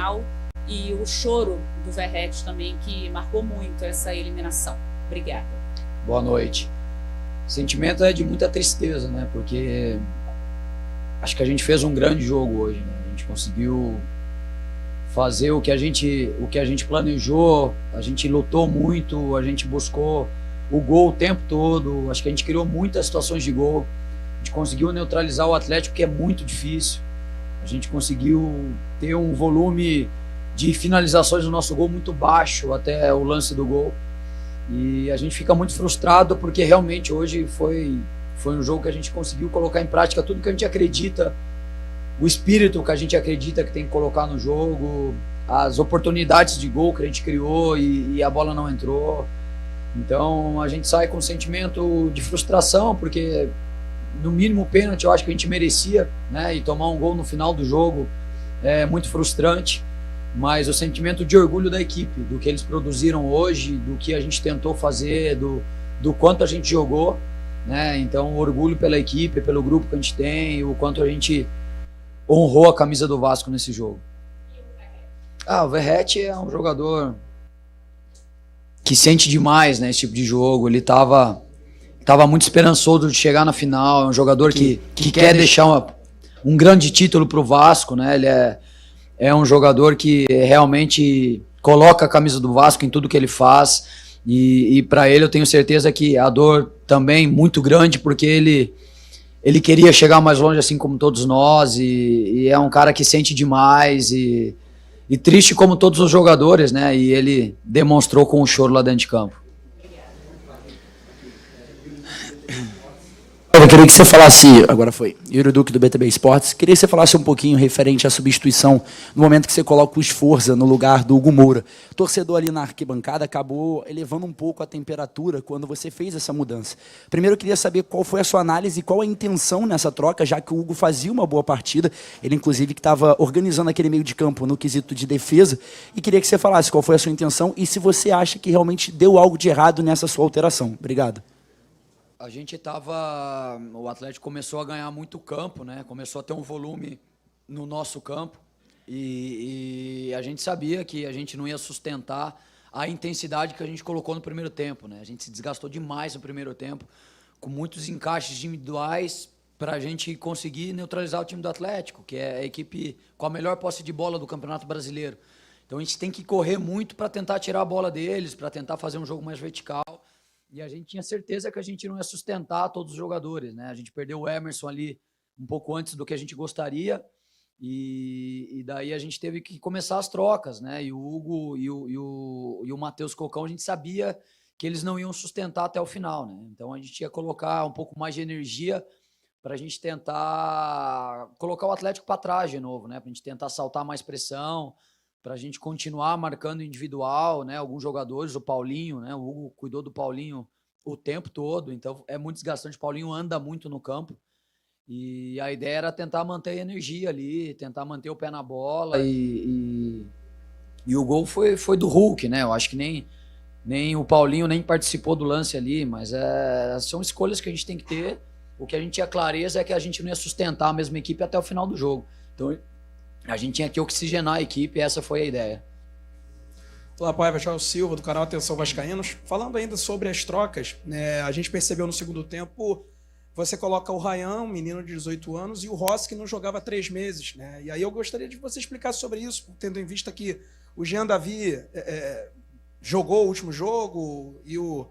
final e o choro do Verratti também, que marcou muito essa eliminação. Obrigada. Boa noite. O sentimento é de muita tristeza, né? Porque acho que a gente fez um grande jogo hoje, né? A gente conseguiu fazer o que a gente planejou, a gente lutou muito, a gente buscou o gol o tempo todo, acho que a gente criou muitas situações de gol, a gente conseguiu neutralizar o Atlético, que é muito difícil, a gente conseguiu ter um volume de finalizações no nosso gol muito baixo até o lance do gol, e a gente fica muito frustrado porque realmente hoje foi um jogo que a gente conseguiu colocar em prática tudo que a gente acredita, o espírito que a gente acredita que tem que colocar no jogo, as oportunidades de gol que a gente criou e a bola não entrou. Então a gente sai com um sentimento de frustração, porque no mínimo o pênalti eu acho que a gente merecia, né? E tomar um gol no final do jogo é muito frustrante, mas o sentimento de orgulho da equipe, do que eles produziram hoje, do que a gente tentou fazer, do quanto a gente jogou, né? Então orgulho pela equipe, pelo grupo que a gente tem, o quanto a gente honrou a camisa do Vasco nesse jogo. O Verratti é um jogador que sente demais, né, esse tipo de jogo. Ele tava muito esperançoso de chegar na final. É um jogador que quer deixar um grande título para o Vasco, né? Ele é um jogador que realmente coloca a camisa do Vasco em tudo que ele faz. E para ele eu tenho certeza que a dor também muito grande, porque ele queria chegar mais longe, assim como todos nós, e é um cara que sente demais e triste como todos os jogadores, né? E ele demonstrou com o choro lá dentro de campo. Eu queria que você falasse, agora foi, Yuri Duque do BTB Esportes, queria que você falasse um pouquinho referente à substituição, no momento que você coloca o Sforza no lugar do Hugo Moura. O torcedor ali na arquibancada acabou elevando um pouco a temperatura quando você fez essa mudança. Primeiro eu queria saber qual foi a sua análise e qual a intenção nessa troca, já que o Hugo fazia uma boa partida, ele inclusive que estava organizando aquele meio de campo no quesito de defesa, e queria que você falasse qual foi a sua intenção e se você acha que realmente deu algo de errado nessa sua alteração. Obrigado. O Atlético começou a ganhar muito campo, né? Começou a ter um volume no nosso campo e a gente sabia que a gente não ia sustentar a intensidade que a gente colocou no primeiro tempo, né? A gente se desgastou demais no primeiro tempo, com muitos encaixes individuais para a gente conseguir neutralizar o time do Atlético, que é a equipe com a melhor posse de bola do Campeonato Brasileiro. Então a gente tem que correr muito para tentar tirar a bola deles, para tentar fazer um jogo mais vertical. E a gente tinha certeza que a gente não ia sustentar todos os jogadores, né? A gente perdeu o Emerson ali um pouco antes do que a gente gostaria e daí a gente teve que começar as trocas, né? E o Hugo e o Matheus Cocão, a gente sabia que eles não iam sustentar até o final, né? Então a gente ia colocar um pouco mais de energia para a gente tentar colocar o Atlético para trás de novo, né? Para a gente tentar saltar mais pressão, para a gente continuar marcando individual, né? Alguns jogadores, o Paulinho, né? O Hugo cuidou do Paulinho o tempo todo, então é muito desgastante. O Paulinho anda muito no campo e a ideia era tentar manter a energia ali, tentar manter o pé na bola e o gol foi do Hulk, né? Eu acho que nem o Paulinho nem participou do lance ali, mas são escolhas que a gente tem que ter. O que a gente tinha clareza é que a gente não ia sustentar a mesma equipe até o final do jogo. Então a gente tinha que oxigenar a equipe e essa foi a ideia. Olá, Paiva, João Silva, do canal Atenção Vascaínos. Falando ainda sobre as trocas, a gente percebeu no segundo tempo, você coloca o Ryan, um menino de 18 anos, e o Rossi, que não jogava há 3 meses. Né? E aí eu gostaria de você explicar sobre isso, tendo em vista que o Jean Davi jogou o último jogo e o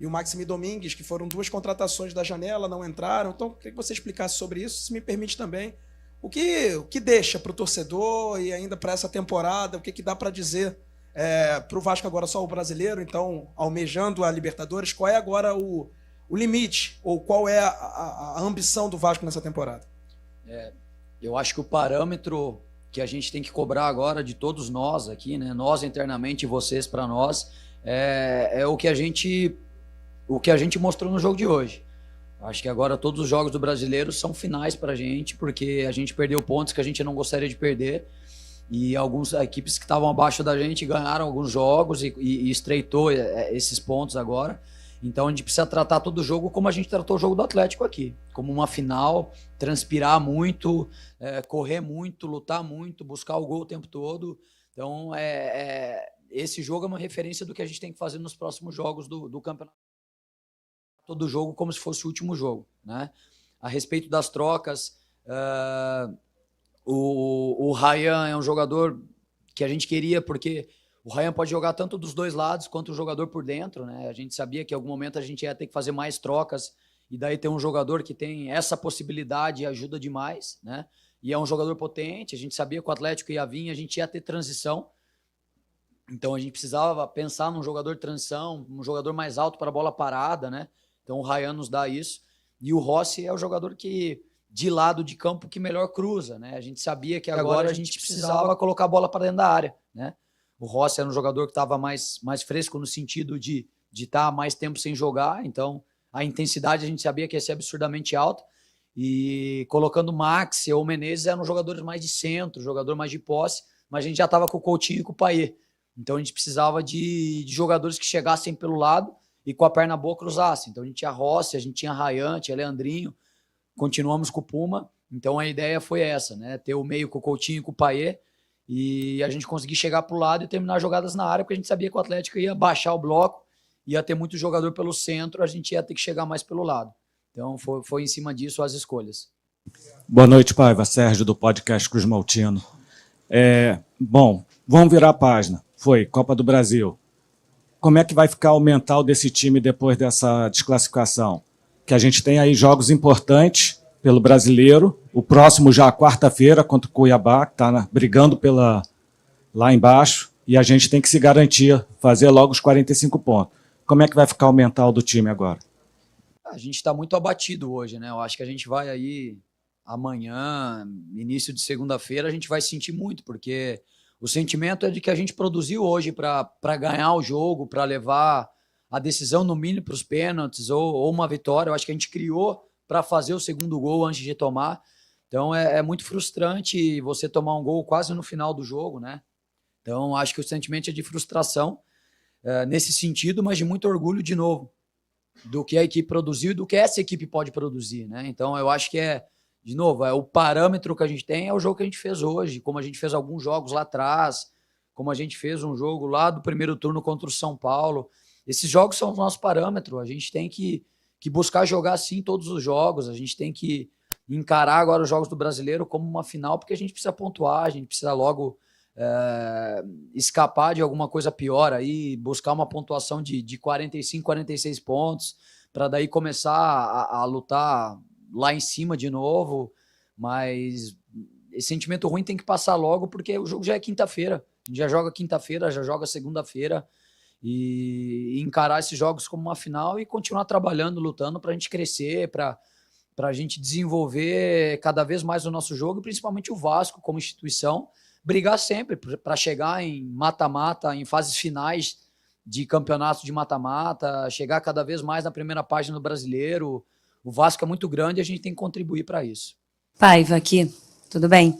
Maxime Domingues, que foram 2 contratações da janela, não entraram. Então, eu queria que você explicasse sobre isso, se me permite também. O que deixa para o torcedor e ainda para essa temporada, o que dá para dizer para o Vasco agora só o brasileiro, então almejando a Libertadores, qual é agora o limite ou qual é a ambição do Vasco nessa temporada? Eu acho que o parâmetro que a gente tem que cobrar agora de todos nós aqui, né, nós internamente e vocês para nós, é o que a gente mostrou no jogo de hoje. Acho que agora todos os jogos do brasileiro são finais para a gente, porque a gente perdeu pontos que a gente não gostaria de perder. E algumas equipes que estavam abaixo da gente ganharam alguns jogos e estreitou esses pontos agora. Então a gente precisa tratar todo o jogo como a gente tratou o jogo do Atlético aqui. Como uma final, transpirar muito, correr muito, lutar muito, buscar o gol o tempo todo. Então, esse jogo é uma referência do que a gente tem que fazer nos próximos jogos do campeonato. Todo jogo como se fosse o último jogo, né? A respeito das trocas, o Ryan é um jogador que a gente queria, porque o Ryan pode jogar tanto dos dois lados quanto o jogador por dentro, né? A gente sabia que em algum momento a gente ia ter que fazer mais trocas, e daí ter um jogador que tem essa possibilidade ajuda demais, né? E é um jogador potente, a gente sabia que o Atlético ia vir, a gente ia ter transição, então a gente precisava pensar num jogador de transição, um jogador mais alto para a bola parada, né? Então o Ryan nos dá isso, e o Rossi é o jogador que, de lado de campo, que melhor cruza, né? A gente sabia que agora a gente precisava colocar a bola para dentro da área, né? O Rossi era um jogador que estava mais fresco no sentido de estar mais tempo sem jogar, então a intensidade a gente sabia que ia ser absurdamente alta, e colocando o Max ou o Menezes eram jogadores mais de centro, jogador mais de posse, mas a gente já estava com o Coutinho e com o Payet, então a gente precisava de jogadores que chegassem pelo lado e com a perna boa cruzassem. Então a gente tinha Rossi, a gente tinha Ryan, tinha Leandrinho, continuamos com o Puma, então a ideia foi essa, né? Ter o meio com o Coutinho e com o Payet, e a gente conseguir chegar para o lado e terminar jogadas na área, porque a gente sabia que o Atlético ia baixar o bloco, ia ter muito jogador pelo centro, a gente ia ter que chegar mais pelo lado. Então foi em cima disso as escolhas. Boa noite, Paiva. Sérgio, do podcast Cruz Maltino. Bom, vamos virar a página. Foi Copa do Brasil. Como é que vai ficar o mental desse time depois dessa desclassificação? Que a gente tem aí jogos importantes pelo Brasileiro, o próximo já quarta-feira contra o Cuiabá, que está brigando lá embaixo, e a gente tem que se garantir, fazer logo os 45 pontos. Como é que vai ficar o mental do time agora? A gente está muito abatido hoje, né? Eu acho que a gente vai aí amanhã, início de segunda-feira, a gente vai sentir muito, porque o sentimento é de que a gente produziu hoje para ganhar o jogo, para levar a decisão no mínimo para os pênaltis ou uma vitória. Eu acho que a gente criou para fazer o segundo gol antes de tomar. Então é muito frustrante você tomar um gol quase no final do jogo, né? Então acho que o sentimento é de frustração nesse sentido, mas de muito orgulho de novo do que a equipe produziu e do que essa equipe pode produzir, né? Então eu acho que de novo, o parâmetro que a gente tem é o jogo que a gente fez hoje, como a gente fez alguns jogos lá atrás, como a gente fez um jogo lá do primeiro turno contra o São Paulo. Esses jogos são o nosso parâmetro, a gente tem que buscar jogar assim todos os jogos, a gente tem que encarar agora os jogos do Brasileiro como uma final, porque a gente precisa pontuar, a gente precisa logo escapar de alguma coisa pior aí, buscar uma pontuação de 45, 46 pontos, para daí começar a lutar lá em cima de novo, mas esse sentimento ruim tem que passar logo, porque o jogo já é quinta-feira, a gente já joga quinta-feira, já joga segunda-feira, e encarar esses jogos como uma final e continuar trabalhando, lutando para a gente crescer, para a gente desenvolver cada vez mais o nosso jogo, e principalmente o Vasco como instituição, brigar sempre para chegar em mata-mata, em fases finais de campeonato de mata-mata, chegar cada vez mais na primeira página do Brasileiro. O Vasco é muito grande e a gente tem que contribuir para isso. Paiva, aqui, tudo bem?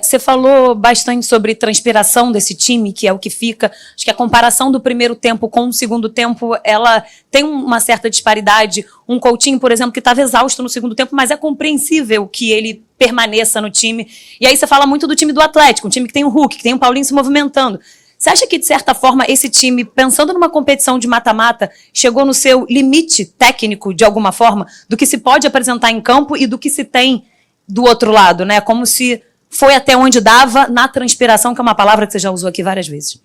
Você falou bastante sobre transpiração desse time, que é o que fica. Acho que a comparação do primeiro tempo com o segundo tempo, ela tem uma certa disparidade. Um Coutinho, por exemplo, que estava exausto no segundo tempo, mas é compreensível que ele permaneça no time. E aí você fala muito do time do Atlético, um time que tem o Hulk, que tem o Paulinho se movimentando. Você acha que, de certa forma, esse time, pensando numa competição de mata-mata, chegou no seu limite técnico, de alguma forma, do que se pode apresentar em campo e do que se tem do outro lado, né? Como se foi até onde dava na transpiração, que é uma palavra que você já usou aqui várias vezes.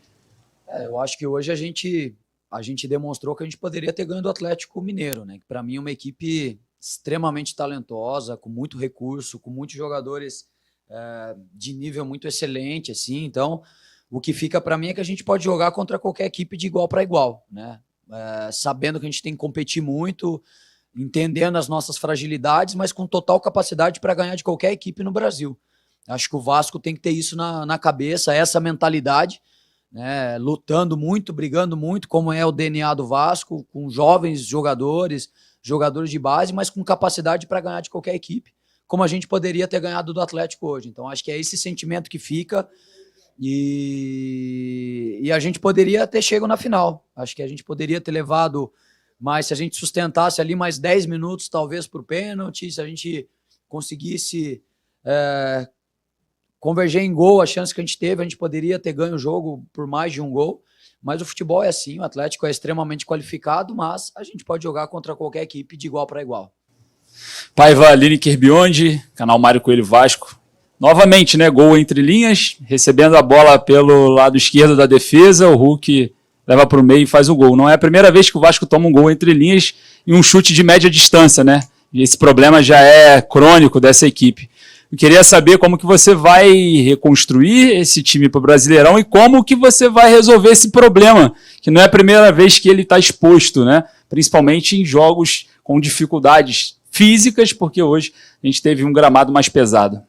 Eu acho que hoje a gente demonstrou que a gente poderia ter ganho do Atlético Mineiro, né? Que para mim é uma equipe extremamente talentosa, com muito recurso, com muitos jogadores de nível muito excelente, assim. Então, o que fica para mim é que a gente pode jogar contra qualquer equipe de igual para igual, né? Sabendo que a gente tem que competir muito, entendendo as nossas fragilidades, mas com total capacidade para ganhar de qualquer equipe no Brasil. Acho que o Vasco tem que ter isso na cabeça, essa mentalidade, né? Lutando muito, brigando muito, como é o DNA do Vasco, com jovens jogadores de base, mas com capacidade para ganhar de qualquer equipe, como a gente poderia ter ganhado do Atlético hoje. Então acho que é esse sentimento que fica, e a gente poderia ter chegado na final. Acho que a gente poderia ter levado, mas se a gente sustentasse ali mais 10 minutos, talvez, para o pênalti, se a gente conseguisse converger em gol, a chance que a gente teve, a gente poderia ter ganho o jogo por mais de um gol, mas o futebol é assim, o Atlético é extremamente qualificado, mas a gente pode jogar contra qualquer equipe de igual para igual. Paiva, Lineker Biondi, canal Mário Coelho Vasco. Novamente, né, gol entre linhas, recebendo a bola pelo lado esquerdo da defesa, o Hulk leva para o meio e faz o gol. Não é a primeira vez que o Vasco toma um gol entre linhas e um chute de média distância, né? E esse problema já é crônico dessa equipe. Eu queria saber como que você vai reconstruir esse time para o Brasileirão e como que você vai resolver esse problema, que não é a primeira vez que ele está exposto, né? Principalmente em jogos com dificuldades físicas, porque hoje a gente teve um gramado mais pesado.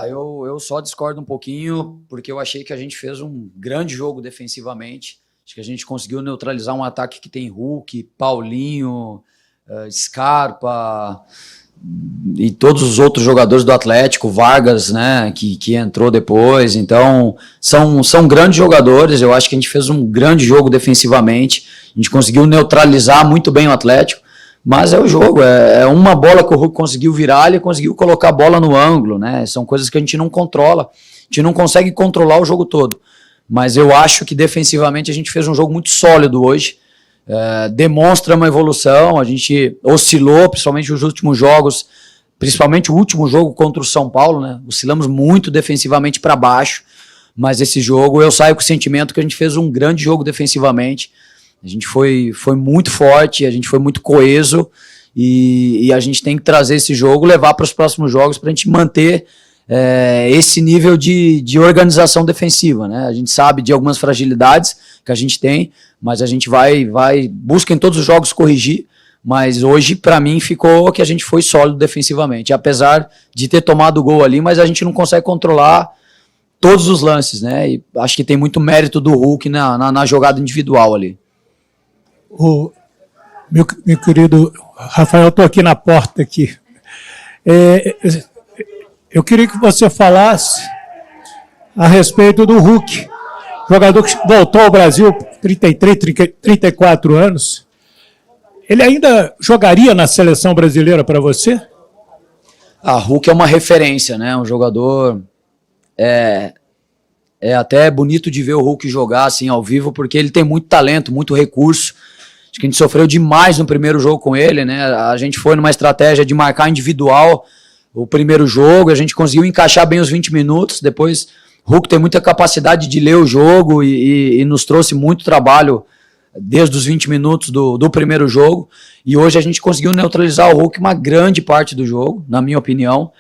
Eu só discordo um pouquinho, porque eu achei que a gente fez um grande jogo defensivamente. Acho que a gente conseguiu neutralizar um ataque que tem Hulk, Paulinho, Scarpa e todos os outros jogadores do Atlético, Vargas, né, que entrou depois. Então, são grandes jogadores. Eu acho que a gente fez um grande jogo defensivamente. A gente conseguiu neutralizar muito bem o Atlético. Mas é o jogo, é uma bola que o Hulk conseguiu virar, ele conseguiu colocar a bola no ângulo, né? São coisas que a gente não controla, a gente não consegue controlar o jogo todo. Mas eu acho que defensivamente a gente fez um jogo muito sólido hoje, demonstra uma evolução, a gente oscilou, principalmente nos últimos jogos, principalmente o último jogo contra o São Paulo, né? Oscilamos muito defensivamente para baixo, mas esse jogo eu saio com o sentimento que a gente fez um grande jogo defensivamente. A gente foi muito forte, a gente foi muito coeso e a gente tem que trazer esse jogo, levar para os próximos jogos para a gente manter esse nível de organização defensiva, né? A gente sabe de algumas fragilidades que a gente tem, mas a gente busca em todos os jogos corrigir, mas hoje para mim ficou que a gente foi sólido defensivamente, apesar de ter tomado o gol ali, mas a gente não consegue controlar todos os lances, né? E acho que tem muito mérito do Hulk na jogada individual ali. Meu querido Rafael, estou aqui na porta aqui. Eu queria que você falasse a respeito do Hulk, jogador que voltou ao Brasil, 34 anos. Ele ainda jogaria na seleção brasileira para você? Hulk é uma referência, né? Um jogador... É até bonito de ver o Hulk jogar assim ao vivo, porque ele tem muito talento, muito recurso. Acho que a gente sofreu demais no primeiro jogo com ele, né? A gente foi numa estratégia de marcar individual o primeiro jogo, a gente conseguiu encaixar bem os 20 minutos, depois o Hulk tem muita capacidade de ler o jogo e nos trouxe muito trabalho desde os 20 minutos do primeiro jogo, e hoje a gente conseguiu neutralizar o Hulk uma grande parte do jogo, na minha opinião,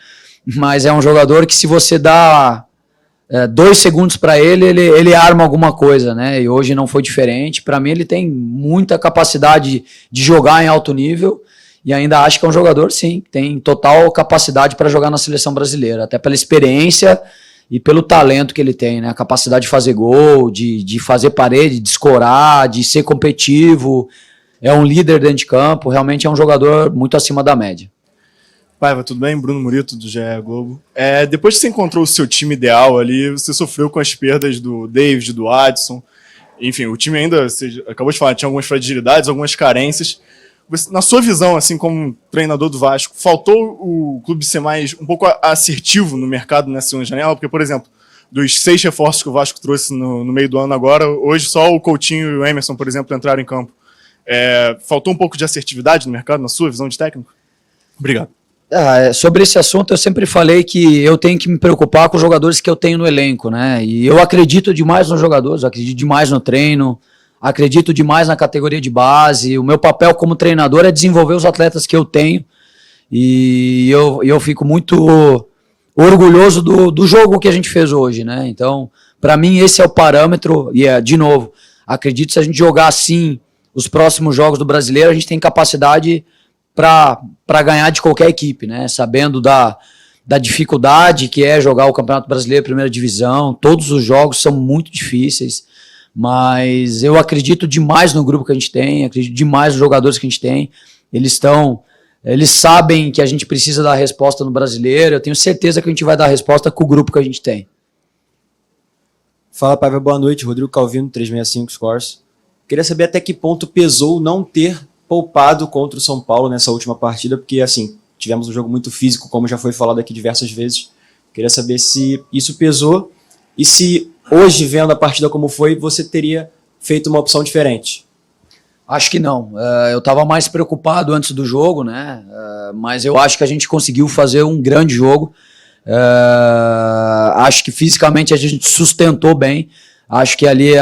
mas é um jogador que se você dá 2 segundos para ele arma alguma coisa, né? E hoje não foi diferente. Para mim, ele tem muita capacidade de jogar em alto nível e ainda acho que é um jogador, sim, tem total capacidade para jogar na seleção brasileira, até pela experiência e pelo talento que ele tem, né? A capacidade de fazer gol, de fazer parede, de escorar, de ser competitivo. É um líder dentro de campo, realmente é um jogador muito acima da média. Paiva, tudo bem? Bruno Murito, do GE Globo. Depois que você encontrou o seu time ideal ali, você sofreu com as perdas do David, do Adson. Enfim, o time ainda, você acabou de falar, tinha algumas fragilidades, algumas carências. Na sua visão, assim como treinador do Vasco, faltou o clube ser um pouco assertivo no mercado nessa segunda janela? Porque, por exemplo, dos 6 reforços que o Vasco trouxe no meio do ano agora, hoje só o Coutinho e o Emerson, por exemplo, entraram em campo. Faltou um pouco de assertividade no mercado, na sua visão de técnico? Obrigado. Sobre esse assunto eu sempre falei que eu tenho que me preocupar com os jogadores que eu tenho no elenco, né? E eu acredito demais nos jogadores, acredito demais no treino, acredito demais na categoria de base. O meu papel como treinador é desenvolver os atletas que eu tenho e eu fico muito orgulhoso do jogo que a gente fez hoje, né? Então, para mim esse é o parâmetro e de novo, acredito que se a gente jogar assim os próximos jogos do Brasileiro, a gente tem capacidade para ganhar de qualquer equipe, né? Sabendo da dificuldade que é jogar o Campeonato Brasileiro Primeira Divisão, todos os jogos são muito difíceis, mas eu acredito demais no grupo que a gente tem, acredito demais nos jogadores que a gente tem, eles sabem que a gente precisa dar resposta no Brasileiro, eu tenho certeza que a gente vai dar resposta com o grupo que a gente tem. Fala, Paiva, boa noite, Rodrigo Calvino, 365 Scores. Queria saber até que ponto pesou não ter poupado contra o São Paulo nessa última partida, porque assim, tivemos um jogo muito físico, como já foi falado aqui diversas vezes, Queria saber se isso pesou e se hoje, vendo a partida como foi, você teria feito uma opção diferente. Acho que não. Eu estava mais preocupado antes do jogo, né? Mas eu acho que a gente conseguiu fazer um grande jogo. Acho que fisicamente a gente sustentou bem. Acho que ali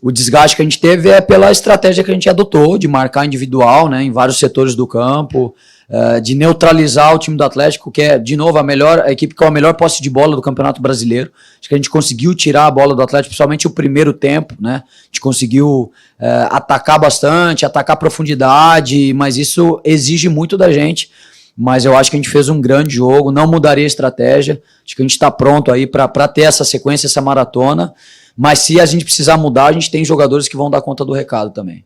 o desgaste que a gente teve é pela estratégia que a gente adotou de marcar individual, né, em vários setores do campo, de neutralizar o time do Atlético, que é, de novo, a equipe com a melhor posse de bola do Campeonato Brasileiro. Acho que a gente conseguiu tirar a bola do Atlético, principalmente o primeiro tempo, né? A gente conseguiu atacar bastante, atacar a profundidade, mas isso exige muito da gente. Mas eu acho que a gente fez um grande jogo, não mudaria a estratégia. Acho que a gente está pronto aí para ter essa sequência, essa maratona. Mas se a gente precisar mudar, a gente tem jogadores que vão dar conta do recado também.